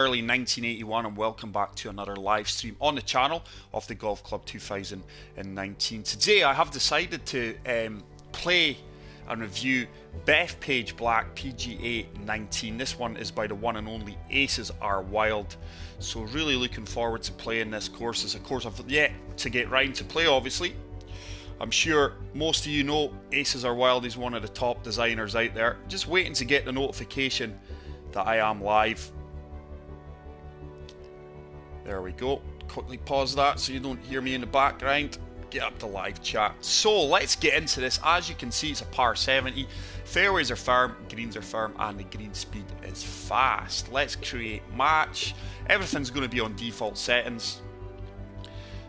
Early 1981, and welcome back to another live stream on the channel of the Golf Club 2019. Today I have decided to play and review Bethpage Black PGA 19. This one is by the one and only Aces Are Wild, so really looking forward to playing this course. It's a course I've yet to get round to play, obviously. I'm sure most of you know Aces Are Wild is one of the top designers out there. Just waiting to get the notification that I am live. There we go. Quickly pause that so you don't hear me in the background. Get up to live chat. So let's get into this. As you can see, it's a par 70. Fairways are firm, greens are firm, and the green speed is fast. Let's create match. Everything's going to be on default settings.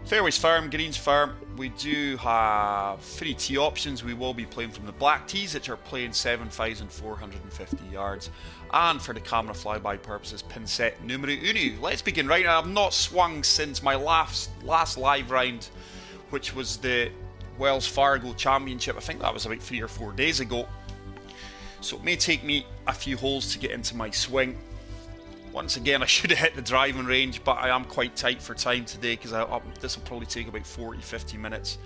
Fairways firm, greens firm. We do have 3 tee options. We will be playing from the black tees, which are playing 7,450 yards. And for the camera flyby purposes, pin set numero uno. Let's begin right now. I've not swung since my last live round, which was the Wells Fargo Championship. I think that was about 3 or 4 days ago. So it may take me a few holes to get into my swing. Once again, I should have hit the driving range, but I am quite tight for time today because this will probably take about 40-50 minutes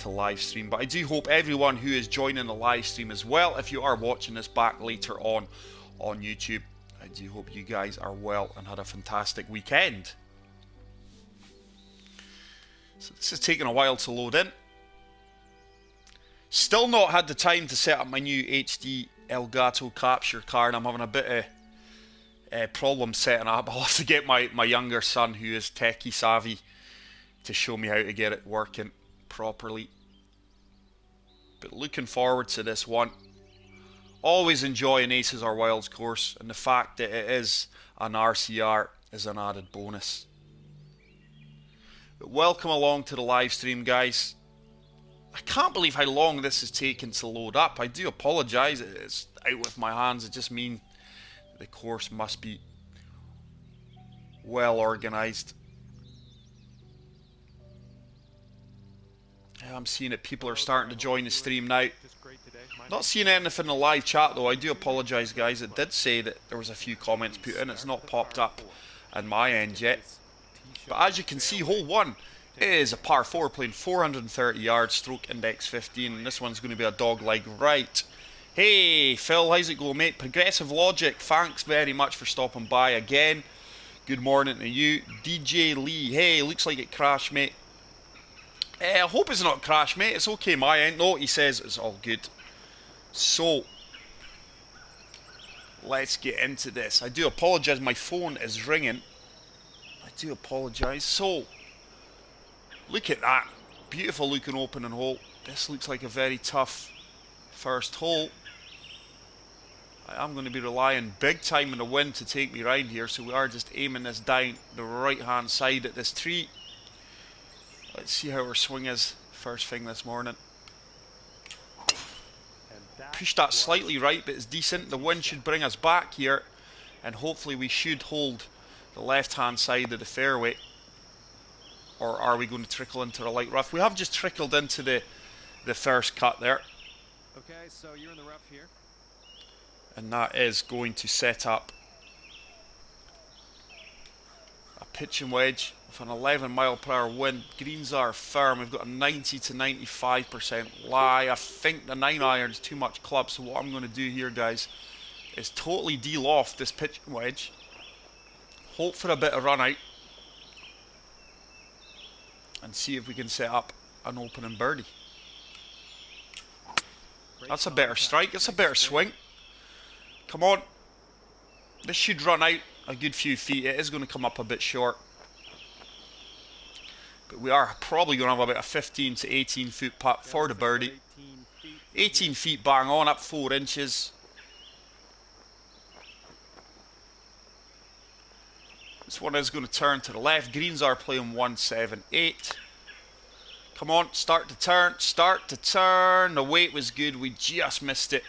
to live stream. But I do hope everyone who is joining the live stream as well, if you are watching this back later on YouTube, I do hope you guys are well and had a fantastic weekend. So this is taking a while to load in. Still not had the time to set up my new HD Elgato capture card. I'm having a bit of problem setting up. I'll have to get my younger son, who is techie savvy, to show me how to get it working properly. But looking forward to this one. Always enjoy an Aces Are Wild's course, and the fact that it is an RCR is an added bonus. But welcome along to the live stream, guys. I can't believe how long this has taken to load up. I do apologise, it's out with my hands. It just means the course must be well organised. I'm seeing that people are starting to join the stream now. Not seeing anything in the live chat though. I do apologise, guys. It did say that there was a few comments put in. It's not popped up on my end yet. But as you can see, hole 1 is a par 4 playing 430 yards, stroke index 15. And this one's going to be a dog leg right. Hey Phil, how's it going, mate? Progressive Logic, thanks very much for stopping by again. Good morning to you. DJ Lee, hey, looks like it crashed, mate. I hope it's not crashed, mate. It's okay, my end. No, he says it's all good. So, let's get into this. I do apologise, my phone is ringing. I do apologise. So, look at that. Beautiful looking opening hole. This looks like a very tough first hole. I am going to be relying big time on the wind to take me round here, so we are just aiming this down the right hand side at this tree. Let's see how our swing is first thing this morning. Pushed that slightly right, but it's decent. The wind should bring us back here, and hopefully we should hold the left hand side of the fairway. Or are we going to trickle into the light rough? We have just trickled into the first cut there. Okay, so you're in the rough here. And that is going to set up a pitching wedge with an 11 mile per hour wind. Greens are firm. We've got a 90 to 95% lie. I think the 9 iron is too much club, so what I'm going to do here, guys, is totally de-loft this pitching wedge. Hope for a bit of run out. And see if we can set up an opening birdie. That's a better strike. That's a better swing. Come on. This should run out a good few feet. It is going to come up a bit short. But we are probably going to have about a 15 to 18 foot putt for the birdie. 18 feet bang on, up 4 inches. This one is going to turn to the left. Greens are playing 178. Come on, start to turn, start to turn. The weight was good. We just missed it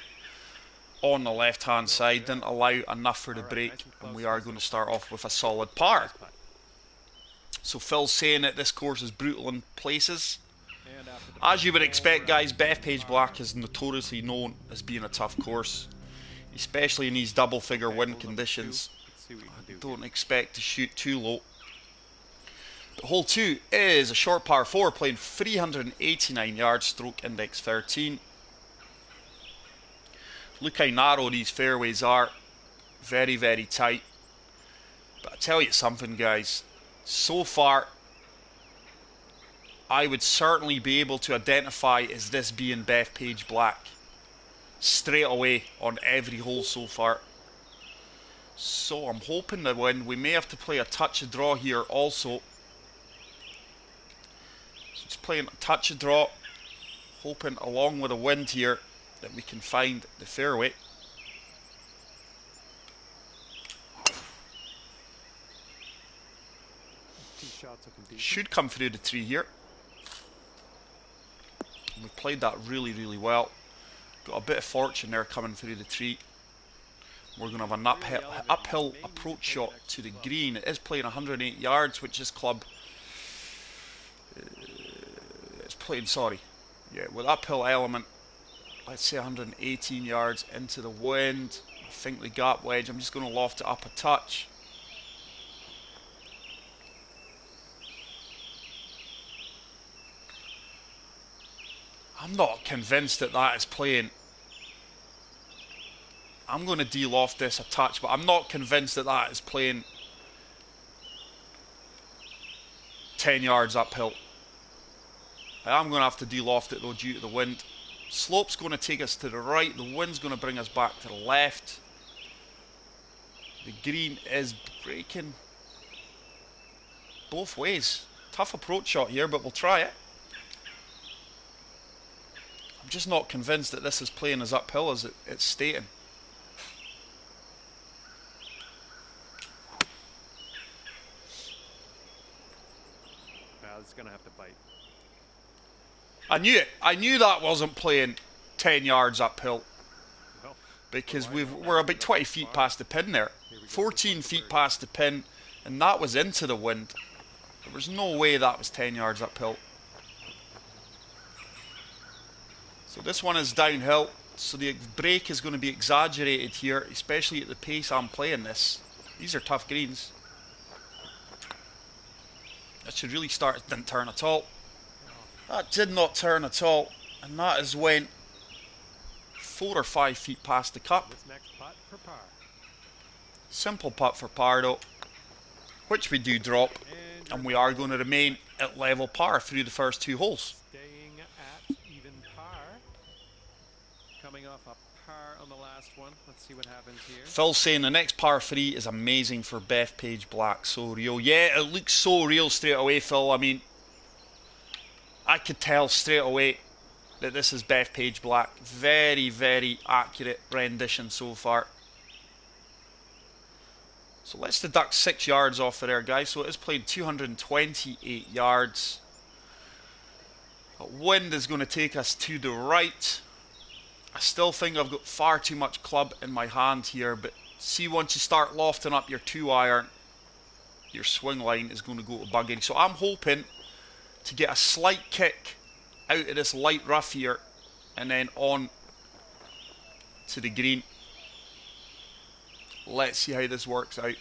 on the left hand side. Didn't allow enough for the break. And we are going to start off with a solid par. So Phil's saying that this course is brutal in places. As you would expect, guys, Bethpage Black is notoriously known as being a tough course, especially in these double figure wind conditions. see what you can do. Don't expect to shoot too low. But hole 2 is a short par 4 playing 389 yards, stroke index 13. Look how narrow these fairways are. Very, very tight. But I tell you something, guys. So far, I would certainly be able to identify as this being Bethpage black straight away on every hole so far. So I'm hoping to win. We may have to play a touch of draw here also. So just playing a touch of draw, hoping along with a wind here that we can find the fairway. Should come through the tree here. We played that really, really well. Got a bit of fortune there coming through the tree. We're going to have an uphill approach shot to the green. It is playing 108 yards, which this club it's playing, sorry. Yeah, with uphill element, let's say 118 yards into the wind. I think the gap wedge, I'm just going to loft it up a touch. I'm not convinced that that is playing. I'm going to de-loft this a touch, but I'm not convinced that that is playing 10 yards uphill. I'm going to have to de-loft it though due to the wind. Slope's going to take us to the right. The wind's going to bring us back to the left. The green is breaking both ways. Tough approach shot here, but we'll try it. I'm just not convinced that this is playing as uphill as it's stating. It's gonna have to bite. I knew it. I knew that wasn't playing 10 yards uphill. No. Because we're about 20 feet past the pin there. 14 feet past the pin, and that was into the wind. There was no way that was 10 yards uphill. So this one is downhill, so the break is going to be exaggerated here, especially at the pace I'm playing this. These are tough greens. That should really start. It didn't turn at all. That did not turn at all, and that is went 4 or 5 feet past the cup. This next putt for par. Simple putt for par though, which we do drop, and we are going to remain at level par through the first 2 holes. Staying at even par. Coming off a par on the last one. Let's see what happens here. Phil's saying the next par 3 is amazing for Bethpage black. So real. Yeah, it looks so real straight away, Phil. I mean, I could tell straight away that this is Bethpage black. Very, very accurate rendition so far. So let's deduct 6 yards off of there, guys. So it is played 228 yards. Wind is going to take us to the right. I still think I've got far too much club in my hand here, but see, once you start lofting up your 2-iron, your swing line is going to go to bugging. So I'm hoping to get a slight kick out of this light rough here and then on to the green. Let's see how this works out.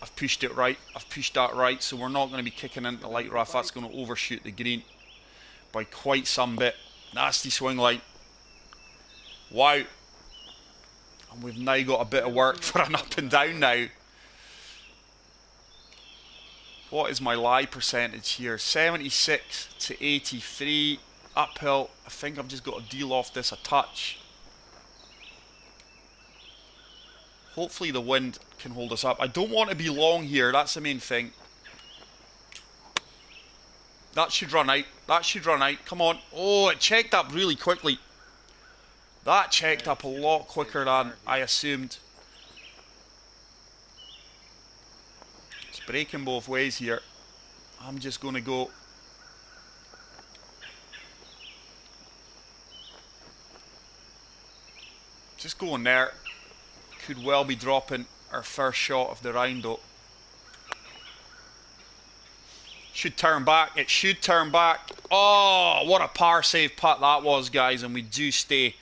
I've pushed it right. I've pushed that right, so we're not going to be kicking into the light rough. That's going to overshoot the green by quite some bit. Nasty swing line. Wow. And we've now got a bit of work for an up and down now. What is my lie percentage here? 76 to 83. Uphill. I think I've just got to de-loft this a touch. Hopefully the wind can hold us up. I don't want to be long here. That's the main thing. That should run out. That should run out. Come on. Oh, it checked up really quickly. That checked up a lot quicker than I assumed. It's breaking both ways here. I'm just going to go. Just going there. Could well be dropping our first shot of the round though. Should turn back. It should turn back. Oh, what a par save putt that was, guys. And we do stay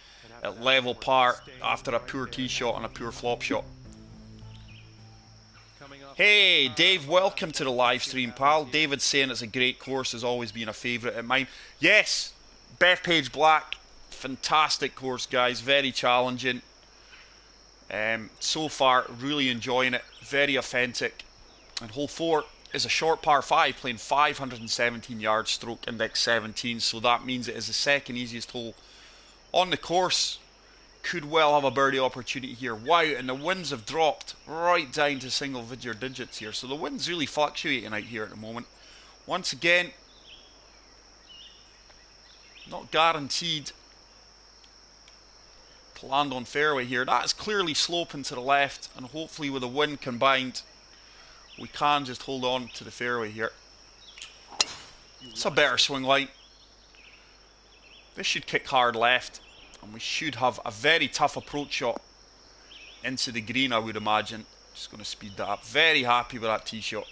at level par after a poor tee shot and a poor flop shot. Hey, Dave, welcome to the live stream, pal. David's saying it's a great course, has always been a favourite of mine. Yes, Bethpage Black, fantastic course, guys, very challenging. So far, really enjoying it, very authentic. And hole 4 is a short par 5, playing 517 yards, stroke index 17, so that means it is the second easiest hole on the course. Could well have a birdie opportunity here. Wow, and the winds have dropped right down to single digits here. So the wind's really fluctuating out here at the moment. Once again, not guaranteed to land on fairway here. That is clearly sloping to the left, and hopefully with the wind combined, we can just hold on to the fairway here. It's a better swing line. This should kick hard left. And we should have a very tough approach shot into the green, I would imagine. Just going to speed that up. Very happy with that tee shot.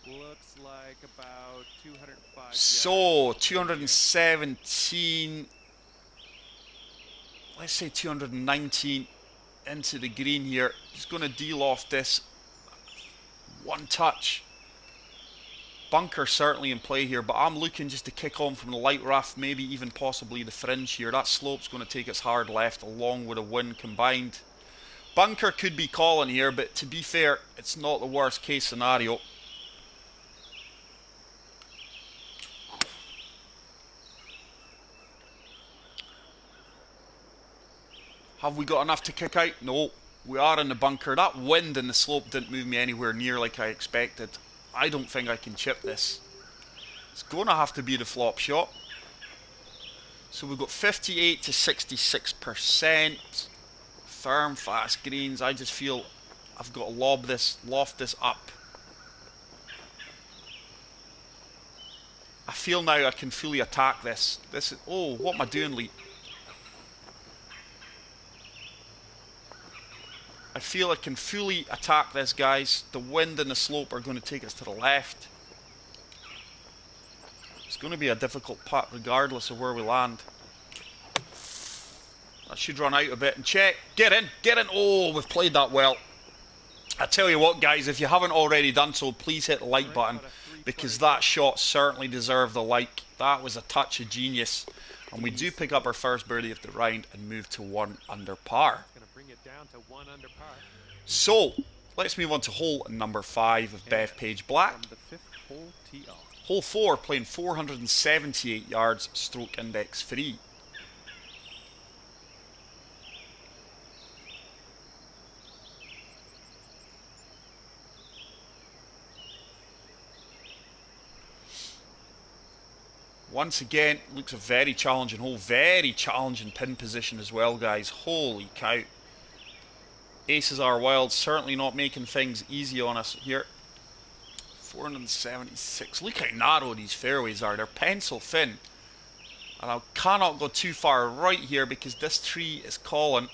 Looks like about 205 So, 217. Let's say 219 into the green here. Just going to deal off this. One touch. Bunker certainly in play here, but I'm looking just to kick on from the light rough, maybe even possibly the fringe here. That slope's going to take its hard left along with a wind combined. Bunker could be calling here, but to be fair, it's not the worst case scenario. Have we got enough to kick out? No, we are in the bunker. That wind and the slope didn't move me anywhere near like I expected. I don't think I can chip this. It's going to have to be the flop shot. So we've got 58 to 66%. Firm, fast greens. I just feel I've got to loft this up. I feel now I can fully attack this. This is, oh, what am I doing, Lee? I feel I can fully attack this, guys. The wind and the slope are going to take us to the left. It's going to be a difficult putt regardless of where we land. That should run out a bit and check. Get in, get in. Oh, we've played that well. I tell you what, guys, if you haven't already done so, please hit the like button, because that shot certainly deserved the like. That was a touch of genius. And we do pick up our first birdie of the round and move to 1 under par. down to 1 under par. So, let's move on to hole number 5 of Bethpage Black. From the 5th hole tee off. Hole 4, playing 478 yards, stroke index 3. Once again, looks a very challenging hole, very challenging pin position as well, guys. Holy cow. Aces are wild, certainly not making things easy on us here. 476. Look how narrow these fairways are. They're pencil thin. And I cannot go too far right here because this tree is calling.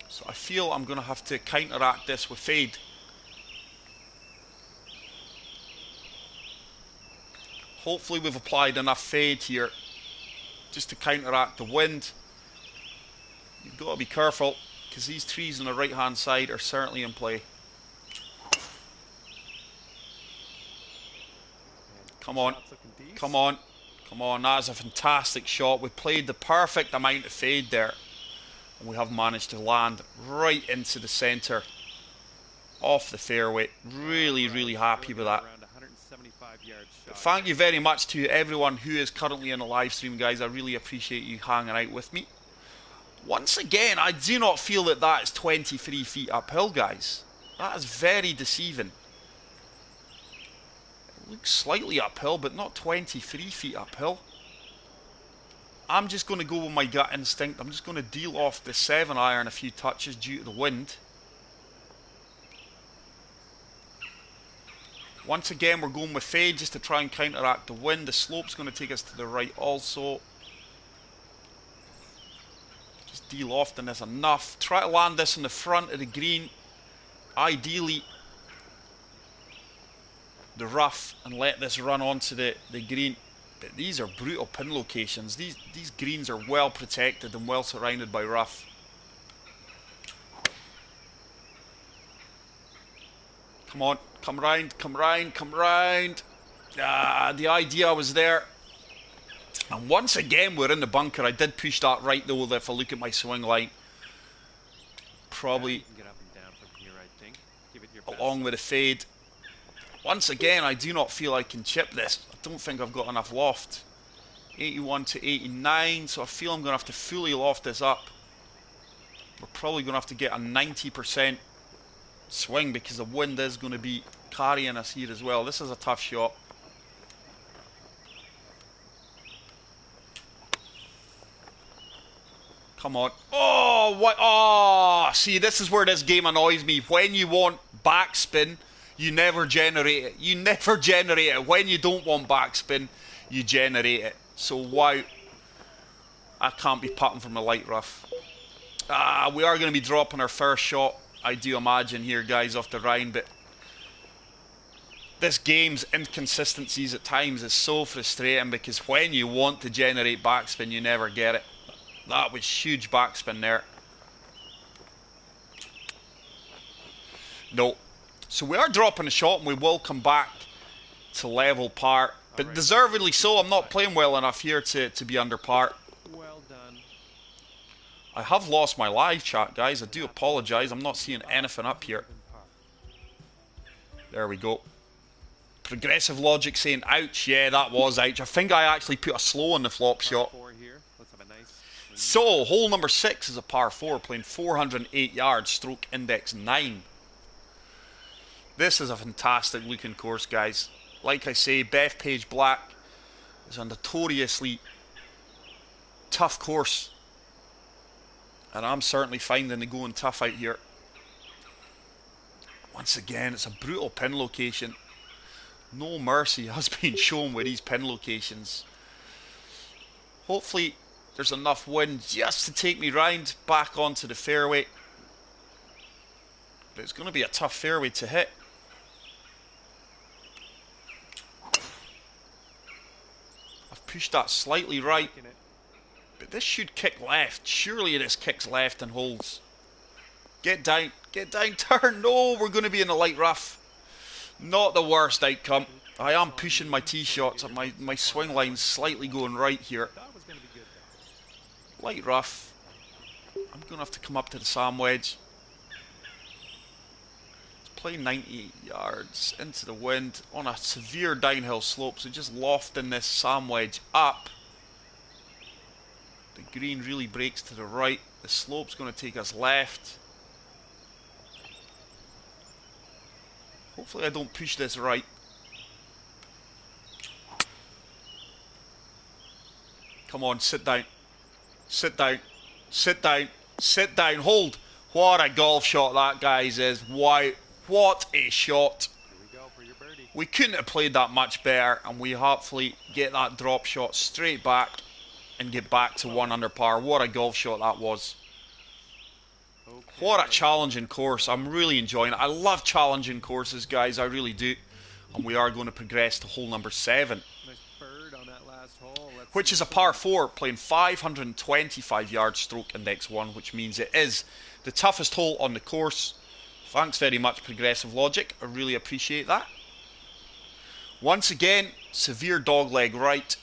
So I feel I'm going to have to counteract this with fade. Hopefully we've applied enough fade here just to counteract the wind. You've got to be careful because these trees on the right hand side are certainly in play. Come on, come on, come on. That is a fantastic shot. We played the perfect amount of fade there, and we have managed to land right into the centre off the fairway. Really, really happy with that. Thank you very much to everyone who is currently in the live stream, guys. I really appreciate you hanging out with me. Once again, I do not feel that that is 23 feet uphill, guys. That is very deceiving. It looks slightly uphill, but not 23 feet uphill. I'm just going to go with my gut instinct. I'm just going to deal off the 7-iron a few touches due to the wind. Once again, we're going with fade just to try and counteract the wind. The slope's going to take us to the right also. Just deal off this enough. Try to land this in the front of the green. Ideally, the rough, and let this run onto the green. But these are brutal pin locations. These greens are well protected and well surrounded by rough. Come on, come round, come round, come round. Ah, the idea was there. And once again, we're in the bunker. I did push that right though, if I look at my swing line. Probably Get up and down from here, I think. Give it your along best. with a fade. Once again, I do not feel I can chip this. I don't think I've got enough loft. 81 to 89, so I feel I'm going to have to fully loft this up. We're probably going to have to get a 90% swing because the wind is going to be carrying us here as well. This is a tough shot. Come on. Oh, what? Oh, see, this is where this game annoys me. When you want backspin, you never generate it. You never generate it. When you don't want backspin, you generate it. So, wow. I can't be putting from a light rough. We are going to be dropping our first shot, I do imagine, here, guys, off the round. But this game's inconsistencies at times is so frustrating because when you want to generate backspin, you never get it. That was huge backspin there. No. So we are dropping a shot and we will come back to level par. But deservedly so. I'm not playing well enough here to be under par. Well done. I have lost my live chat, guys. I do apologise. I'm not seeing anything up here. There we go. Progressive Logic saying ouch. Yeah, that was ouch. I think I actually put a slow on the flop shot. So, hole number 6 is a par 4, playing 408 yards, stroke index 9. This is a fantastic looking course, guys. Like I say, Bethpage Black is a notoriously tough course. And I'm certainly finding the going tough out here. Once again, it's a brutal pin location. No mercy has been shown with these pin locations. Hopefully there's enough wind just to take me round back onto the fairway. But it's going to be a tough fairway to hit. I've pushed that slightly right. But this should kick left. Surely this kicks left and holds. Get down, turn. No, we're going to be in the light rough. Not the worst outcome. I am pushing my tee shots. My swing line's slightly going right here. Light rough. I'm going to have to come up to the sand wedge. It's playing 98 yards into the wind on a severe downhill slope. So just lofting this sand wedge up. The green really breaks to the right. The slope's going to take us left. Hopefully I don't push this right. Come on, sit down. Sit down. Sit down. Sit down. Hold. What a golf shot that, guys, is. Wow. What a shot. Here we go for your birdie. We couldn't have played that much better, and we hopefully get that drop shot straight back and get back to 1 under par. What a golf shot that was. What a challenging course. I'm really enjoying it. I love challenging courses, guys. I really do. And we are going to progress to hole number 7. Nice bird on that last hole. Which is a par 4, playing 525 yards, stroke index 1, which means it is the toughest hole on the course. Thanks very much, Progressive Logic. I really appreciate that. Once again, severe dogleg right.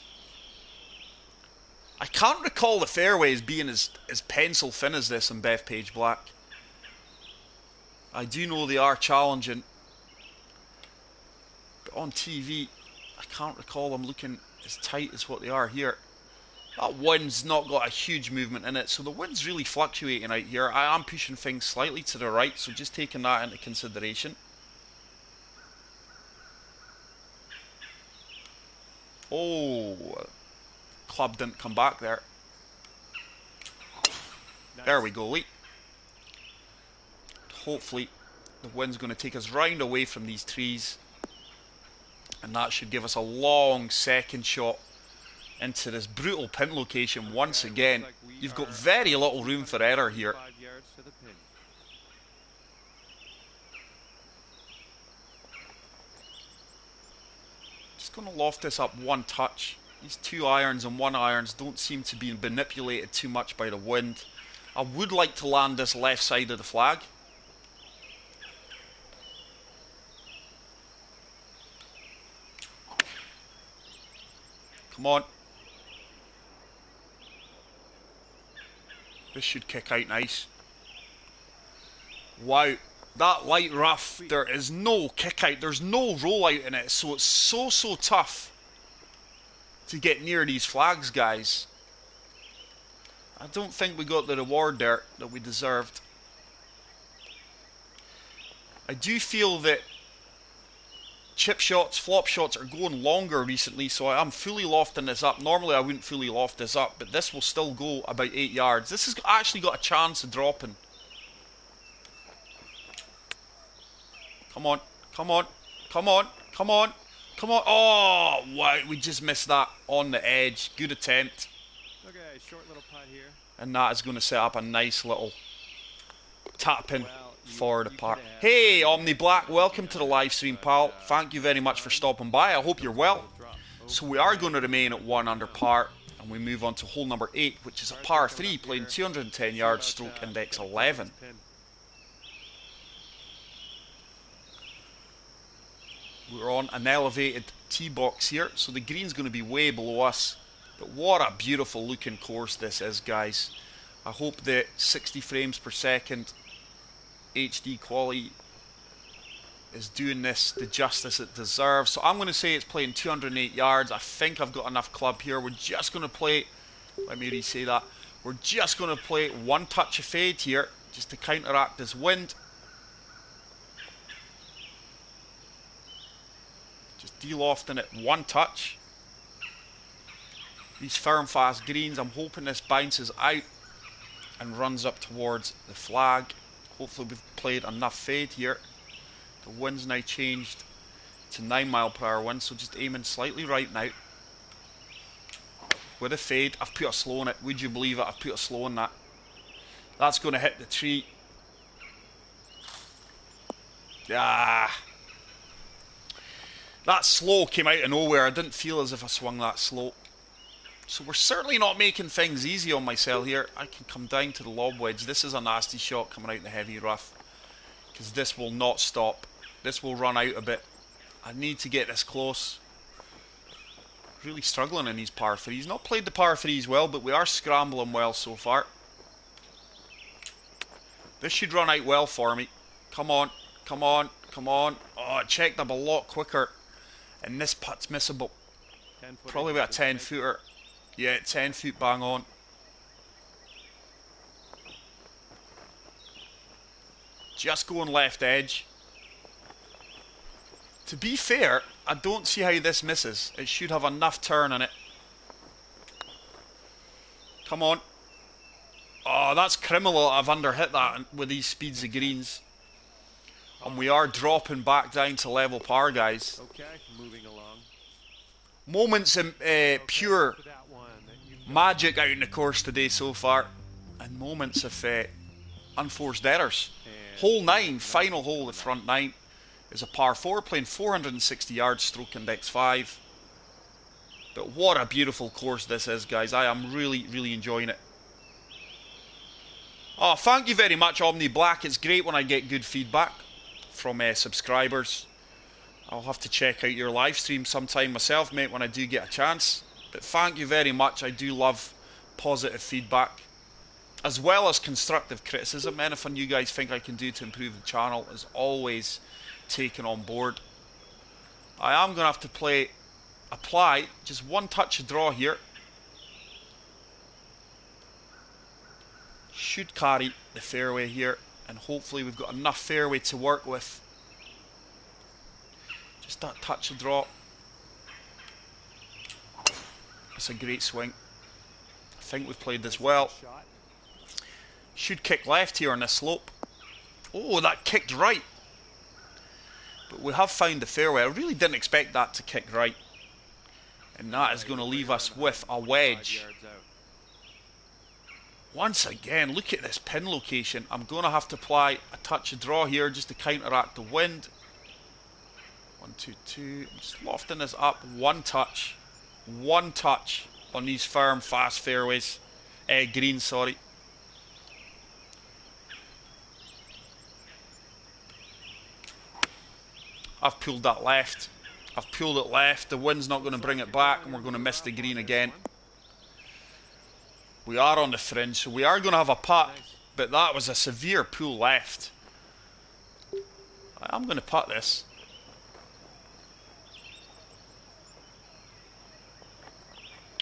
I can't recall the fairways being as pencil thin as this in Bethpage Black. I do know they are challenging. But on TV, I can't recall them looking as tight as what they are here. That wind's not got a huge movement in it, so the wind's really fluctuating out here. I am pushing things slightly to the right, so just taking that into consideration. Oh, club didn't come back there. Nice. There we go, Lee. Hopefully the wind's going to take us round away from these trees, and that should give us a long second shot into this brutal pin location once again. You've got very little room for error here. Just going to loft this up one touch. These 2 irons and 1 irons don't seem to be manipulated too much by the wind. I would like to land this left side of the flag. Come on. This should kick out nice. Wow, that light rough, there is no kick out, there's no roll out in it, so it's so tough to get near these flags, guys. I don't think we got the reward there that we deserved. I do feel that chip shots, flop shots are going longer recently, so I am fully lofting this up. Normally I wouldn't fully loft this up, but this will still go about 8 yards. This has actually got a chance of dropping. Come on, come on, come on, come on, come on. Oh, wow, we just missed that on the edge. Good attempt. Okay, short little putt here. And that is going to set up a nice little tap in for the par. Hey, Omni Black, welcome to the live stream, pal. Thank you very much for stopping by. I hope you're well. So we are going to remain at 1 under par, and we move on to hole number 8, which is a par 3, playing 210 yards, stroke index 11. We're on an elevated tee box here, so the green's going to be way below us. But what a beautiful looking course this is, guys. I hope that 60 frames per second HD quality is doing this the justice it deserves. So I'm going to say it's playing 208 yards. I think I've got enough club here. We're just going to play, let me re-say that, we're just going to play 1 touch of fade here, just to counteract this wind. Just de-lofting it 1 touch. These firm fast greens, I'm hoping this bounces out and runs up towards the flag. Hopefully we've played enough fade here. The wind's now changed to 9 mile per hour wind, so just aiming slightly right now. With a fade, I've put a slow in it. Would you believe it? I've put a slow in that. That's going to hit the tree. Ah. That slow came out of nowhere. I didn't feel as if I swung that slow. So we're certainly not making things easy on myself here. I can come down to the lob wedge. This is a nasty shot coming out in the heavy rough, because this will not stop. This will run out a bit. I need to get this close. Really struggling in these par 3s. Not played the par 3s well, but we are scrambling well so far. This should run out well for me. Come on, come on, come on. Oh, it checked up a lot quicker. And this putt's missable. Probably about a 10 footer. Yeah, 10 foot bang on. Just going left edge. To be fair, I don't see how this misses. It should have enough turn in it. Come on. Oh, that's criminal. I've underhit that with these speeds of greens. And we are dropping back down to level par, guys. Okay, moving along. Moments of pure magic out in the course today so far, and moments of unforced errors. Hole 9, final hole, the front 9, is a par 4, playing 460 yards, stroke index 5. But what a beautiful course this is, guys. I am really enjoying it. Oh, thank you very much, Omni Black. It's great when I get good feedback from subscribers. I'll have to check out your live stream sometime myself, mate, when I do get a chance. But thank you very much. I do love positive feedback, as well as constructive criticism. Anything you guys think I can do to improve the channel is always taken on board. I am going to have to apply just 1 touch of draw here. Should carry the fairway here, and hopefully we've got enough fairway to work with. Just that touch of draw. That's a great swing. I think we've played this well. Should kick left here on this slope. Oh, that kicked right. But we have found the fairway. I really didn't expect that to kick right. And that is going to leave us with a wedge. Once again, look at this pin location. I'm going to have to apply a touch of draw here just to counteract the wind. 1, 2, 2. I'm just lofting this up 1 touch. One touch on these firm, fast fairways. Greens, sorry. I've pulled that left. I've pulled it left. The wind's not going to bring it back, and we're going to miss the green again. We are on the fringe, so we are going to have a putt, but that was a severe pull left. I'm going to putt this.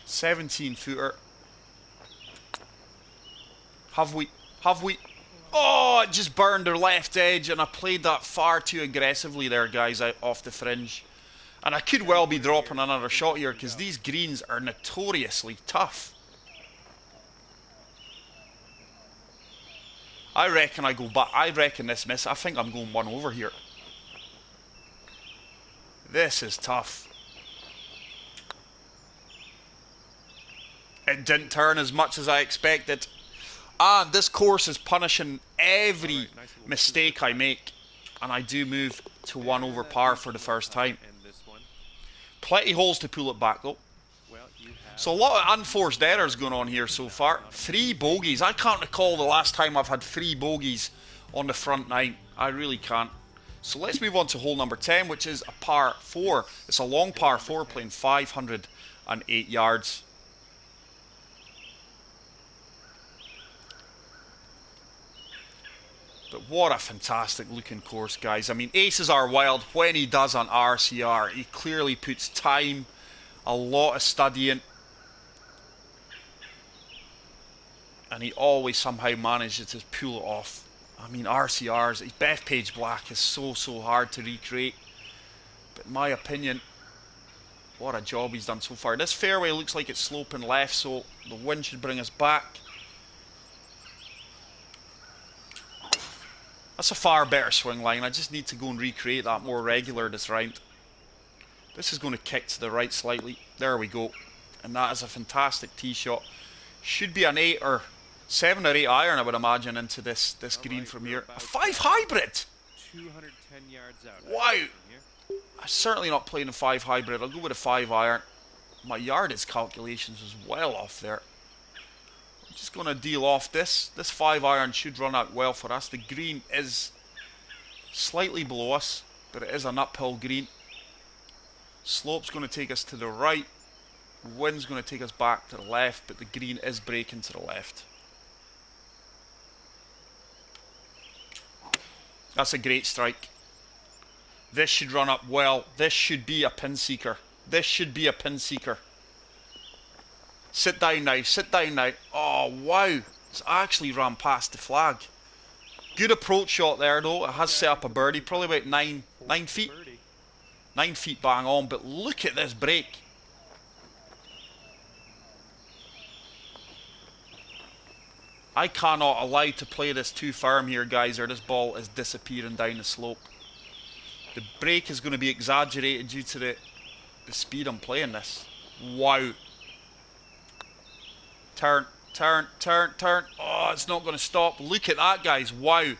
"17-footer. Have we? Oh, it just burned their left edge, and I played that far too aggressively there, guys, out off the fringe. And I could well be dropping another shot here, because these greens are notoriously tough. I reckon I go back. I reckon this miss. I think I'm going one over here. This is tough. It didn't turn as much as I expected. And this course is punishing every mistake I make. And I do move to 1 over par for the first time. Plenty holes to pull it back though. So a lot of unforced errors going on here so far. 3 bogeys. I can't recall the last time I've had 3 bogeys on the front 9. I really can't. So let's move on to hole number 10, which is a par 4. It's a long par 4 playing 508 yards. But what a fantastic looking course, guys. I mean, aces are wild. When he does on RCR, he clearly puts time, a lot of studying, and he always somehow manages to pull it off. I mean, RCRs, Bethpage black is so hard to recreate. But in my opinion, what a job he's done so far. This fairway looks like it's sloping left, so the wind should bring us back. That's a far better swing line. I just need to go and recreate that more regular this round. This is going to kick to the right slightly. There we go. And that is a fantastic tee shot. Should be an 8 or 7 or 8 iron, I would imagine, into this green from here. A 5 hybrid! 210 yards out. Wow! I'm certainly not playing a 5 hybrid. I'll go with a 5 iron. My yardage calculations was well off there. I'm just going to deal off this. This 5 iron should run out well for us. The green is slightly below us, but it is an uphill green. Slope's going to take us to the right. Wind's going to take us back to the left, but the green is breaking to the left. That's a great strike. This should run up well. This should be a pin seeker. This should be a pin seeker. Sit down now. Sit down now. Oh, wow. It's actually ran past the flag. Good approach shot there, though. It has set up a birdie. Probably about 9 feet. 9 feet bang on. But look at this break. I cannot allow to play this too firm here, guys, or this ball is disappearing down the slope. The break is going to be exaggerated due to the speed I'm playing this. Wow. Turn, turn, turn, turn. Oh, it's not going to stop. Look at that, guys. Wow.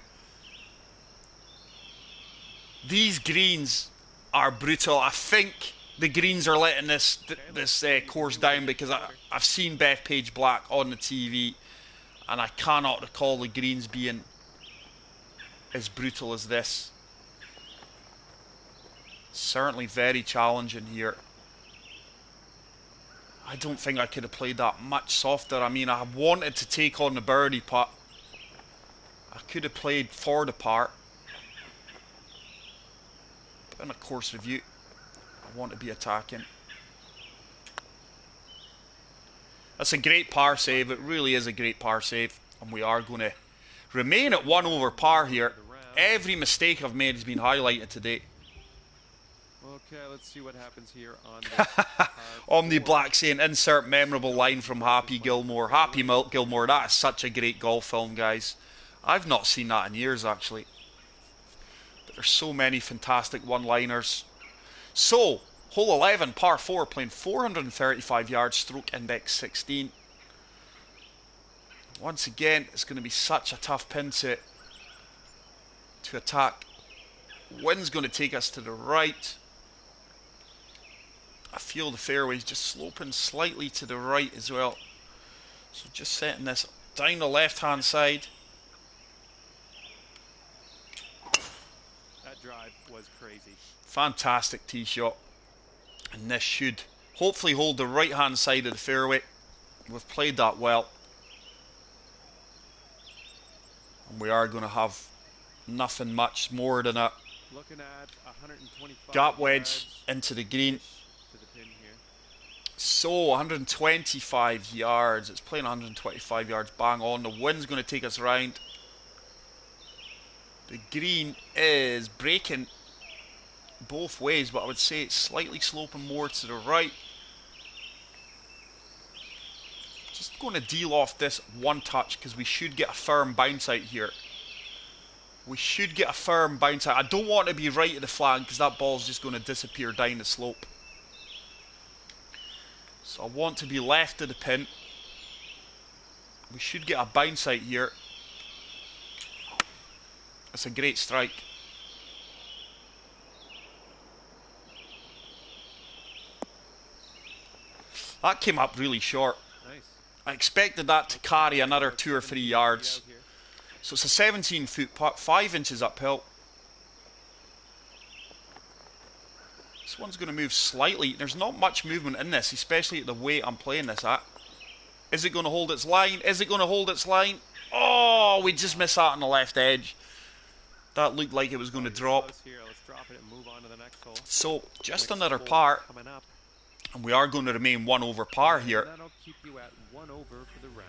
These greens are brutal. I think the greens are letting this course down because I've seen Bethpage black on the TV. And I cannot recall the greens being as brutal as this. Certainly very challenging here. I don't think I could have played that much softer. I mean, I wanted to take on the birdie putt. I could have played for the par. But in a course review, I want to be attacking. That's a great par save. It really is a great par save. And we are going to remain at 1 over par here. Every mistake I've made has been highlighted today. Okay, let's see what happens here on this Omni Black saying, insert memorable line from Happy Gilmore. Happy Gilmore, that is such a great golf film, guys. I've not seen that in years, actually. But there's so many fantastic one-liners. So, hole 11, par 4, playing 435 yards, stroke index 16. Once again, it's going to be such a tough pin to attack. Wind's going to take us to the right. I feel the fairway's just sloping slightly to the right as well. So just setting this down the left-hand side. That drive was crazy. Fantastic tee shot. And this should hopefully hold the right-hand side of the fairway. We've played that well. And we are going to have nothing much more than a Looking at 125 gap wedge yards into the green. to the pin here. So 125 yards. It's playing 125 yards bang on. The wind's going to take us round. The green is breaking both ways, but I would say it's slightly sloping more to the right. Just going to deal off this one touch because we should get a firm bounce out here. We should get a firm bounce out. I don't want to be right at the flag because that ball's just going to disappear down the slope. So I want to be left of the pin. We should get a bounce out here. That's a great strike. That came up really short. Nice. I expected that to carry another 2 or 3 yards. So it's a 17-foot putt, 5 inches uphill. This one's going to move slightly. There's not much movement in this, especially at the weight I'm playing this at. Is it going to hold its line? Is it going to hold its line? Oh, we just missed that on the left edge. That looked like it was going to drop. Let's drop it and move on to the next hole. So just another par. And we are going to remain 1 over par here. That'll keep you at 1 over for the round.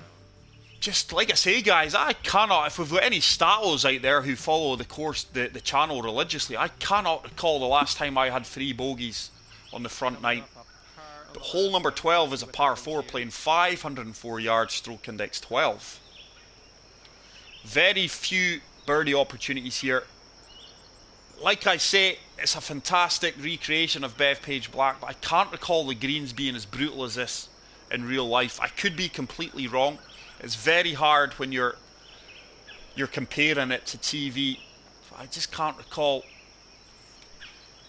Just like I say, guys, I cannot, if we've got any statos out there who follow the course, the channel religiously, I cannot recall the last time I had 3 bogeys on the front 9. But hole number 12 is a par 4 playing 504 yards, stroke index 12. Very few birdie opportunities here. Like I say, it's a fantastic recreation of Bethpage Black, but I can't recall the greens being as brutal as this in real life. I could be completely wrong. It's very hard when you're comparing it to TV. I just can't recall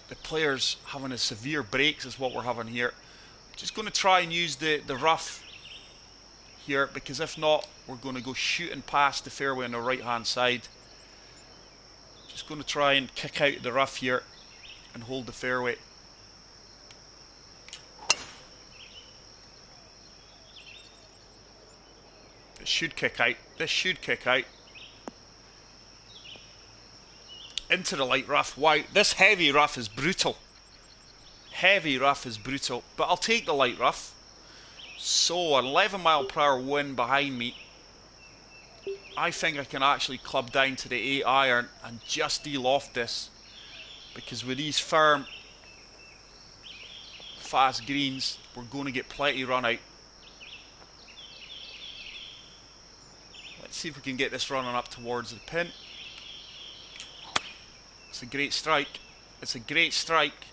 the players having as severe breaks as what we're having here. Just going to try and use the rough here, because if not, we're going to go shooting past the fairway on the right hand side. Just going to try and kick out the rough here and hold the fairway. This should kick out. This should kick out. Into the light rough. Wow, this heavy rough is brutal. Heavy rough is brutal. But I'll take the light rough. So, an 11 mile per hour wind behind me. I think I can actually club down to the 8 iron and just deal off this, because with these firm, fast greens, we're going to get plenty run out. Let's see if we can get this running up towards the pin. It's a great strike. It's a great strike.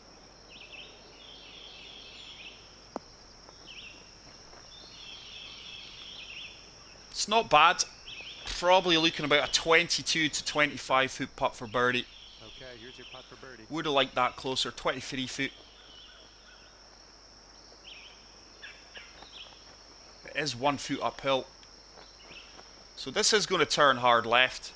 It's not bad. Probably looking about a 22 to 25 foot putt for birdie. Okay, here's your putt for birdie. Would have liked that closer, 23 foot. It is 1 foot uphill. So this is going to turn hard left.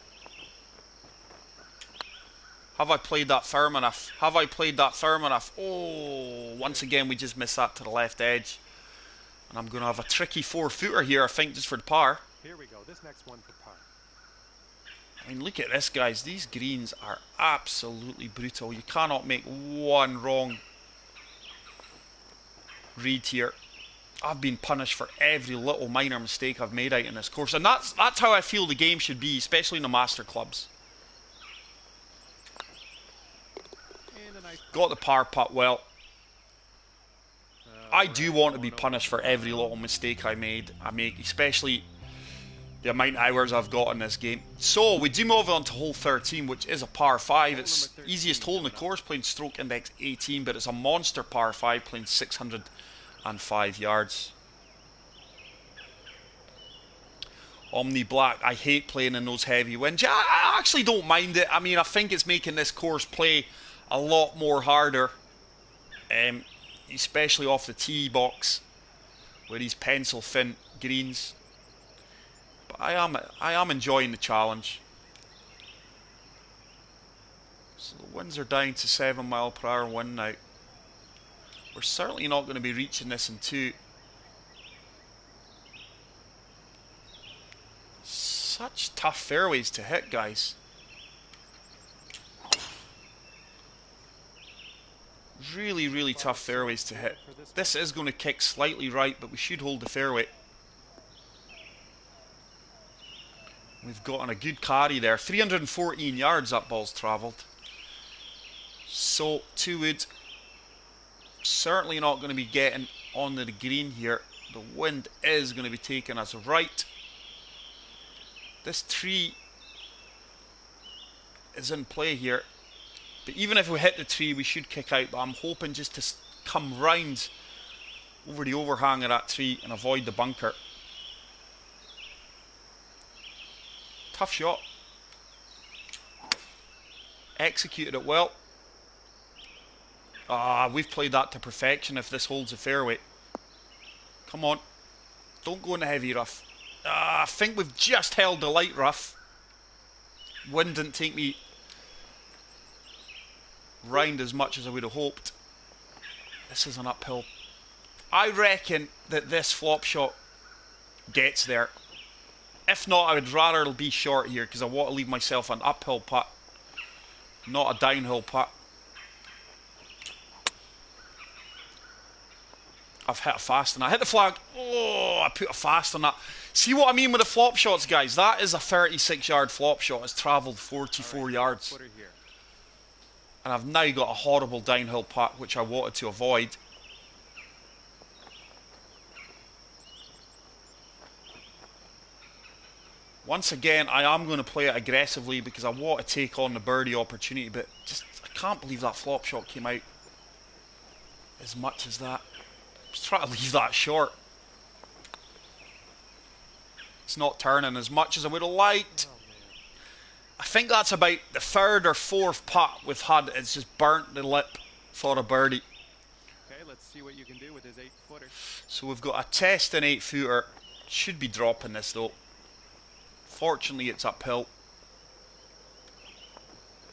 Have I played that firm enough? Have I played that firm enough? Oh, once again we just missed that to the left edge. And I'm going to have a tricky 4-footer here, I think, just for the par. Here we go, this next one for par. I mean, look at this, guys. These greens are absolutely brutal. You cannot make one wrong read here. I've been punished for every little minor mistake I've made out in this course. And that's how I feel the game should be, especially in the master clubs. Got the par putt well. I do want to be punished for every little mistake I make, especially the amount of hours I've got in this game. So we do move on to hole 13, which is a par 5. It's easiest hole in the course, playing stroke index 18, but it's a monster par 5, playing 605 yards. Omni Black, I hate playing in those heavy winds. Yeah, I actually don't mind it. I mean, I think it's making this course play a lot more harder. especially off the tee box where these pencil thin greens. But I am enjoying the challenge. So the winds are down to 7 mile per hour wind now. We're certainly not going to be reaching this in 2. Such tough fairways to hit, guys. Really, really tough fairways to hit. This is going to kick slightly right, but we should hold the fairway. We've gotten a good carry there. 314 yards that ball's travelled. So, 2 wood. Certainly not going to be getting on the green here. The wind is going to be taking us right. This tree is in play here. But even if we hit the tree, we should kick out. But I'm hoping just to come round over the overhang of that tree and avoid the bunker. Tough shot. Executed it well. We've played that to perfection if this holds the fairway. Come on. Don't go in the heavy rough. I think we've just held the light rough. Wind didn't take me round as much as I would have hoped. This is an uphill. I reckon that this flop shot gets there. If not, I would rather it'll be short here because I want to leave myself an uphill putt, not a downhill putt. I've hit a fast on that. I hit the flag. Oh, I put a fast on that. See what I mean with the flop shots, guys? That is a 36-yard flop shot. It's travelled 44 yards. And I've now got a horrible downhill putt, which I wanted to avoid. Once again, I am going to play it aggressively because I want to take on the birdie opportunity, but just I can't believe that flop shot came out as much as that. Just try to leave that short. It's not turning as much as I would have liked. I think that's about the 3rd or 4th putt we've had. It's just burnt the lip for a birdie. Okay, let's see what you can do with his 8-footer. So we've got a testing 8-footer. Should be dropping this though. Fortunately, it's uphill.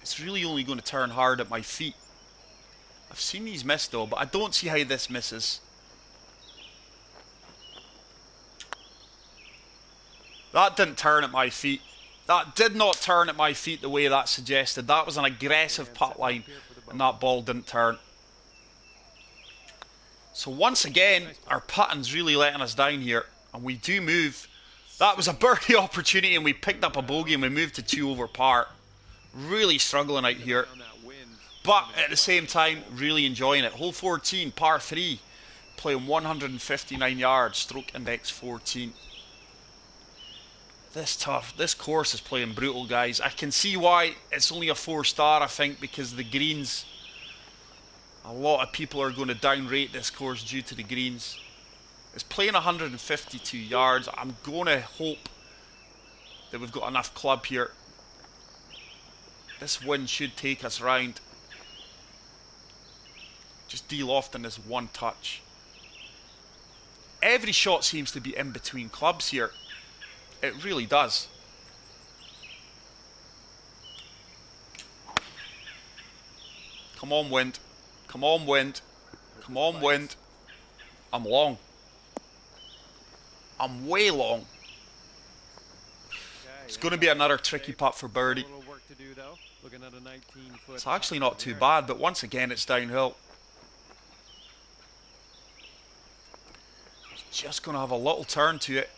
It's really only going to turn hard at my feet. I've seen these miss though, but I don't see how this misses. That didn't turn at my feet. That did not turn at my feet the way that suggested. That was an aggressive putt line, and that ball didn't turn. So once again, our putting's really letting us down here, and we do move. That was a birdie opportunity, and we picked up a bogey, and we moved to 2 over par. Really struggling out here, but at the same time, really enjoying it. Hole 14, par 3, playing 159 yards, stroke index 14. This course is playing brutal, guys. I can see why it's only a 4-star, I think, because the greens. A lot of people are going to downrate this course due to the greens. It's playing 152 yards. I'm going to hope that we've got enough club here. This wind should take us round. Just de-lofting this one touch. Every shot seems to be in between clubs here. It really does. Come on, wind. Come on, wind. Come on, wind. I'm long. I'm way long. It's going to be another tricky putt for birdie. It's actually not too bad, but once again, it's downhill. It's just going to have a little turn to it.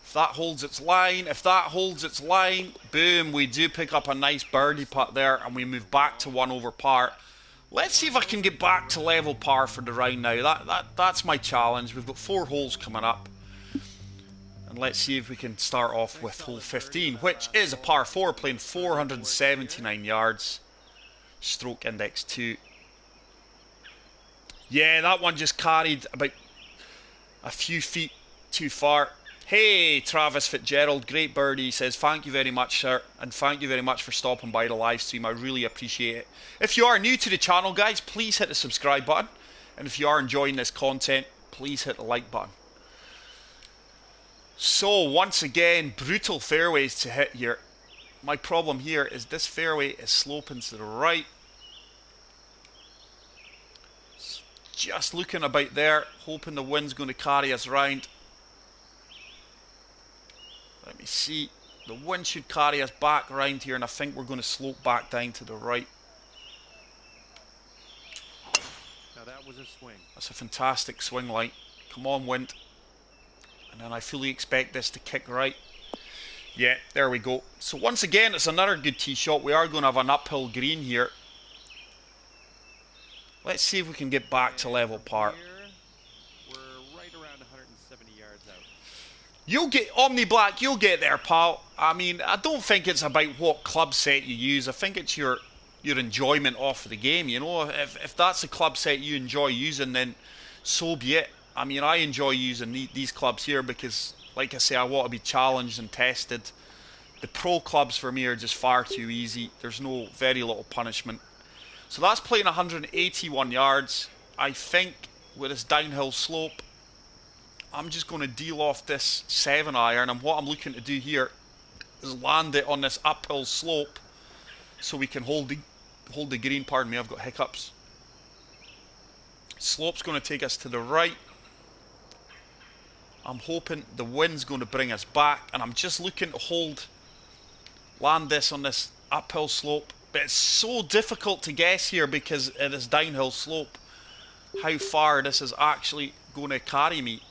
If that holds its line, boom, we do pick up a nice birdie putt there, and we move back to 1 over par. Let's see if I can get back to level par for the round now. That's my challenge. We've got 4 holes coming up. And let's see if we can start off with hole 15, which is a par 4, playing 479 yards. Stroke index 2. Yeah, that one just carried about a few feet too far. Hey, Travis Fitzgerald, great birdie. He says, thank you very much, sir, and thank you very much for stopping by the live stream. I really appreciate it. If you are new to the channel, guys, please hit the subscribe button. And if you are enjoying this content, please hit the like button. So, once again, brutal fairways to hit here. My problem here is this fairway is sloping to the right. Just looking about there, hoping the wind's going to carry us round. Let me see. The wind should carry us back round here, and I think we're going to slope back down to the right. Now that was a swing. That's a fantastic swing line. Come on, wind. And then I fully expect this to kick right. Yeah, there we go. So once again, it's another good tee shot. We are going to have an uphill green here. Let's see if we can get back to level par. We're right around 170 yards out. You'll get, Omni Black, you'll get there, pal. I mean, I don't think it's about what club set you use. I think it's your enjoyment off of the game, you know. If that's a club set you enjoy using, then so be it. I mean, I enjoy using these clubs here because, like I say, I want to be challenged and tested. The pro clubs for me are just far too easy. There's very little punishment. So that's playing 181 yards. I think with this downhill slope, I'm just going to deal off this 7-iron. And what I'm looking to do here is land it on this uphill slope so we can hold the green. Pardon me, I've got hiccups. Slope's going to take us to the right. I'm hoping the wind's going to bring us back, and I'm just looking to land this on this uphill slope. But it's so difficult to guess here because of this downhill slope how far this is actually going to carry me.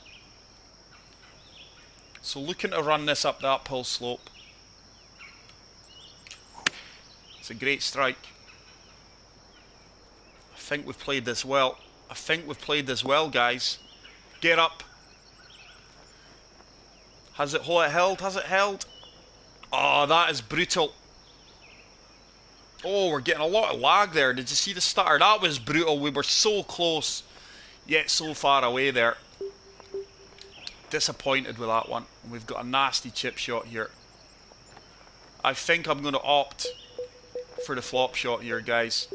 So looking to run this up the uphill slope. It's a great strike. I think we've played this well. I think we've played this well, guys. Get up. Has it held? Has it held? Oh, that is brutal. Oh, we're getting a lot of lag there. Did you see the stutter? That was brutal. We were so close, yet so far away there. Disappointed with that one. We've got a nasty chip shot here. I think I'm going to opt for the flop shot here, guys.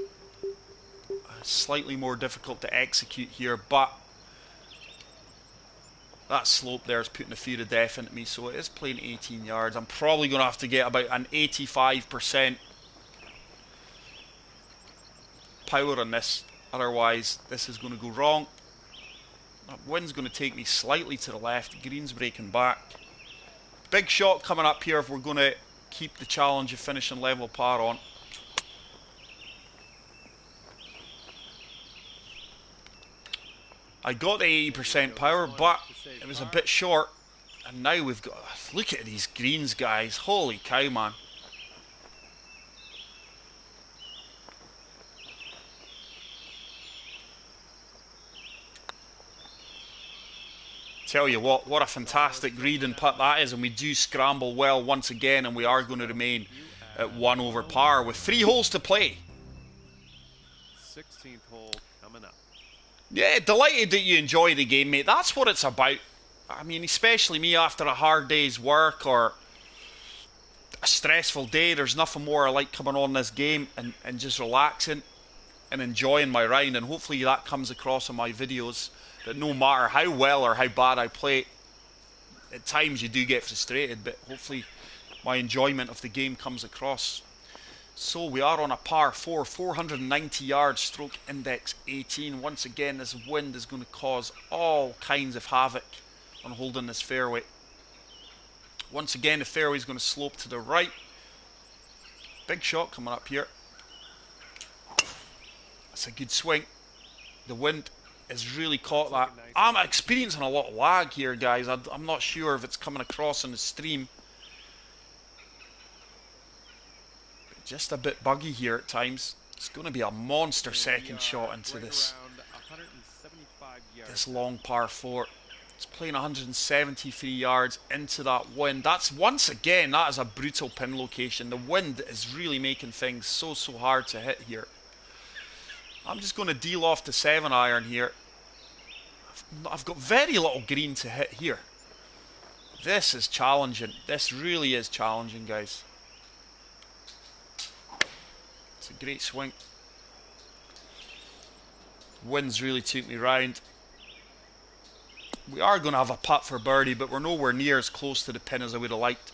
Slightly more difficult to execute here, but that slope there is putting the fear of death into me, so it is playing 18 yards. I'm probably going to have to get about an 85% power on this, otherwise this is going to go wrong. That wind's going to take me slightly to the left. The green's breaking back. Big shot coming up here if we're going to keep the challenge of finishing level par on. I got the 80% power, but it was a bit short. And now we've got... Look at these greens, guys. Holy cow, man. Tell you what a fantastic read and putt that is. And we do scramble well once again. And we are going to remain at 1 over par with 3 holes to play. 16th hole coming up. Yeah, delighted that you enjoy the game, mate. That's what it's about. I mean, especially me after a hard day's work or a stressful day. There's nothing more I like coming on this game and just relaxing and enjoying my round. And hopefully that comes across in my videos. That no matter how well or how bad I play, at times you do get frustrated. But hopefully my enjoyment of the game comes across. So we are on a par 4, 490 yards, stroke index 18. Once again, this wind is going to cause all kinds of havoc on holding this fairway. Once again, the fairway is going to slope to the right. Big shot coming up here. That's a good swing. The wind has really caught that. I'm experiencing a lot of lag here, guys. I'm not sure if it's coming across on the stream. Just a bit buggy here at times. It's going to be a monster second shot into this long par 4. It's playing 173 yards into that wind. That's, once again, that is a brutal pin location. The wind is really making things so hard to hit here. I'm just going to deal off the 7-iron here. I've got very little green to hit here. This is challenging. This really is challenging, guys. It's a great swing. Winds really took me round. We are going to have a putt for birdie, but we're nowhere near as close to the pin as I would have liked.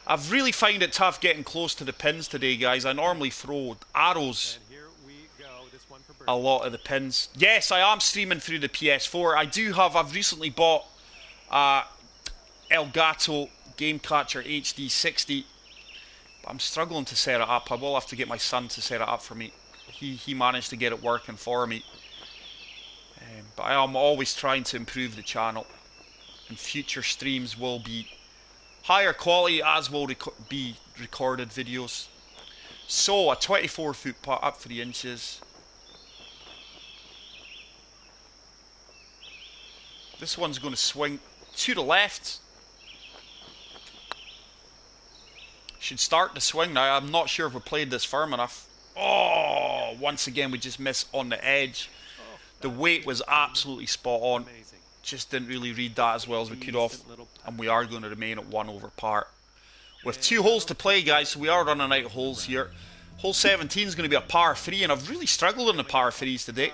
I've really find it tough getting close to the pins today, guys. I normally throw arrows a lot of the pins. Yes, I am streaming through the PS4. I've recently bought Elgato Game Catcher HD 60. But I'm struggling to set it up. I will have to get my son to set it up for me. He managed to get it working for me. But I am always trying to improve the channel, and future streams will be higher quality, as will be recorded videos. So a 24-foot putt up 3 inches. This one's going to swing to the left. Should start to swing now. I'm not sure if we played this firm enough. Oh, once again we just miss on the edge. The weight was absolutely spot on. Just didn't really read that as well as we could have. And we are going to remain at 1 over par. With 2 holes to play, guys, so we are running out of holes here. Hole 17 is going to be a par 3, and I've really struggled in the par 3s today.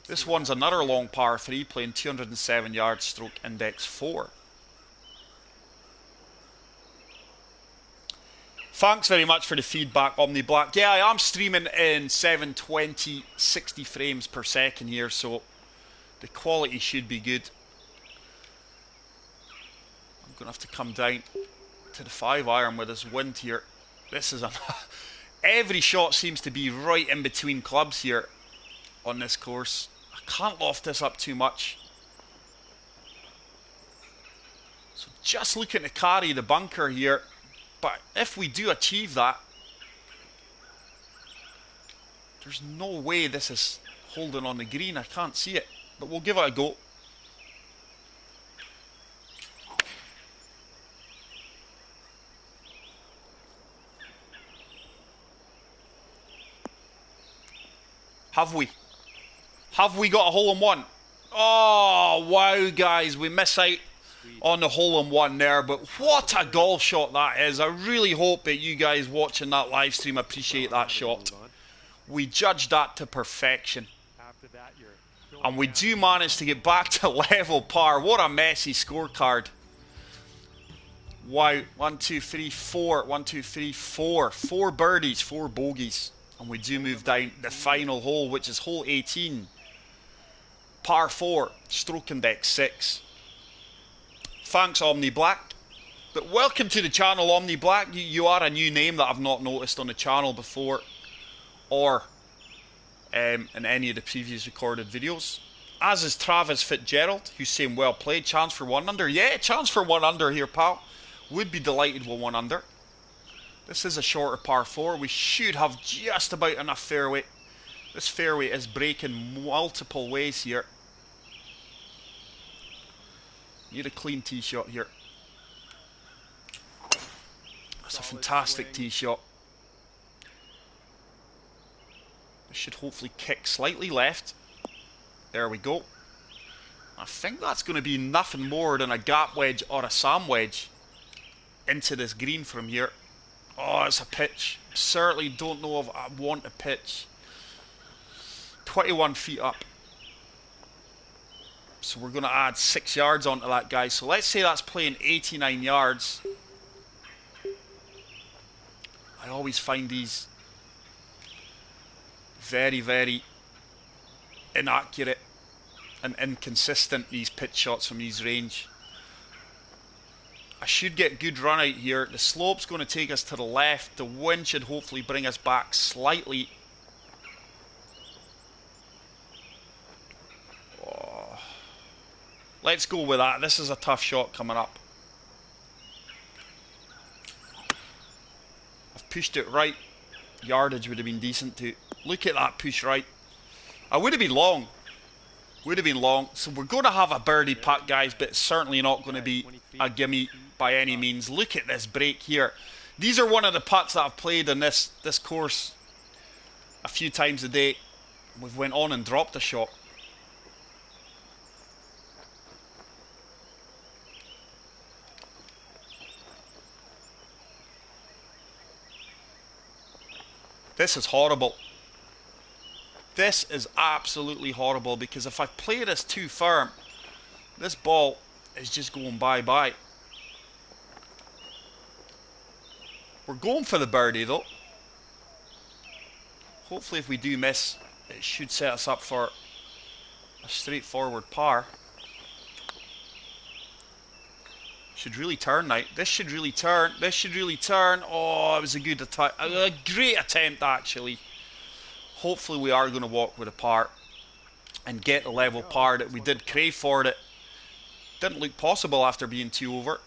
This one's another long par 3, playing 207 yards, stroke index 4. Thanks very much for the feedback, Omni Black. Yeah, I am streaming in 720, 60 frames per second here, so the quality should be good. I'm going to have to come down to the 5-iron with this wind here. This is every shot seems to be right in between clubs here on this course. I can't loft this up too much. So just looking to carry the bunker here. But if we do achieve that, there's no way this is holding on the green. I can't see it. But we'll give it a go. Have we? Have we got a hole-in-one? Oh, wow, guys. We miss out on the hole-in-one there. But what a golf shot that is. I really hope that you guys watching that live stream appreciate that shot. We judged that to perfection. And we do manage to get back to level par. What a messy scorecard. Wow. 1, 2, 3, 4. 1, 2, 3, 4. 4 birdies, 4 bogeys. And we do move down the final hole, which is hole 18. Par 4, stroke index 6. Thanks, Omni Black. But welcome to the channel, Omni Black. You are a new name that I've not noticed on the channel before, or in any of the previous recorded videos. As is Travis Fitzgerald, who's saying well played. Chance for 1 under. Yeah, chance for 1 under here, pal. Would be delighted with 1 under. This is a shorter par 4. We should have just about enough fairway. This fairway is breaking multiple ways here. Need a clean tee shot here. That's a fantastic tee shot. This should hopefully kick slightly left. There we go. I think that's going to be nothing more than a gap wedge or a sand wedge into this green from here. Oh, it's a pitch. Certainly don't know if I want a pitch. 21 feet up. So we're going to add 6 yards onto that, guys. So let's say that's playing 89 yards. I always find these very, very inaccurate and inconsistent, these pitch shots from these range. I should get good run out here. The slope's going to take us to the left. The wind should hopefully bring us back slightly. Oh. Let's go with that. This is a tough shot coming up. I've pushed it right. Yardage would have been decent too. Look at that push right. I would have been long. Would have been long. So we're going to have a birdie putt, guys, but it's certainly not going to be a gimme by any means. Look at this break here. These are one of the putts that I've played in this course a few times a day. We've went on and dropped a shot. This is horrible. This is absolutely horrible, because if I play this too firm, this ball is just going bye-bye. We're going for the birdie though. Hopefully if we do miss, it should set us up for a straightforward par. Should really turn now. This should really turn. This should really turn. Oh, it was a good attack. A great attempt, actually. Hopefully we are going to walk with a par and get the level par that we did crave for. It didn't look possible after being 2 over.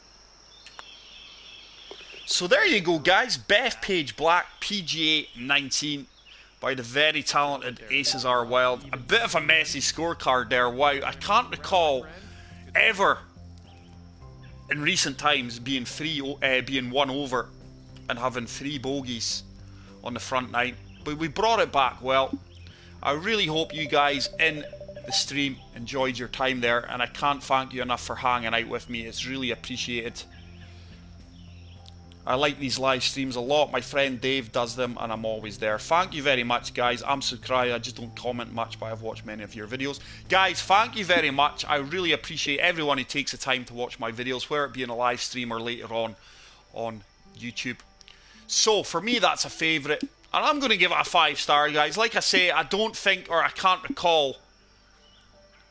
So there you go, guys. Bethpage Black PGA 19 by the very talented Aces Are Wild. A bit of a messy scorecard there. Wow, I can't recall ever in recent times being 1 over and having 3 bogeys on the front 9, but we brought it back well. I really hope you guys in the stream enjoyed your time there, and I can't thank you enough for hanging out with me. It's really appreciated. I like these live streams a lot. My friend Dave does them and I'm always there. Thank you very much, guys. I'm subscribed. I just don't comment much, but I've watched many of your videos. Guys, thank you very much. I really appreciate everyone who takes the time to watch my videos, whether it be in a live stream or later on YouTube. So, for me, that's a favourite. And I'm going to give it a 5-star, guys. Like I say, I don't think, or I can't recall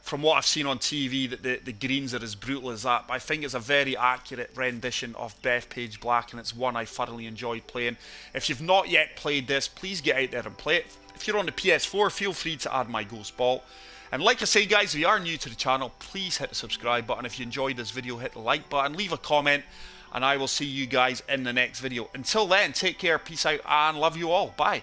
from what I've seen on TV, that the greens are as brutal as that. But I think it's a very accurate rendition of Bethpage Black, and it's one I thoroughly enjoyed playing. If you've not yet played this, please get out there and play it. If you're on the PS4, feel free to add my ghost ball. And like I say, guys, if you are new to the channel, please hit the subscribe button. If you enjoyed this video, hit the like button, leave a comment, and I will see you guys in the next video. Until then, take care, peace out, and love you all. Bye.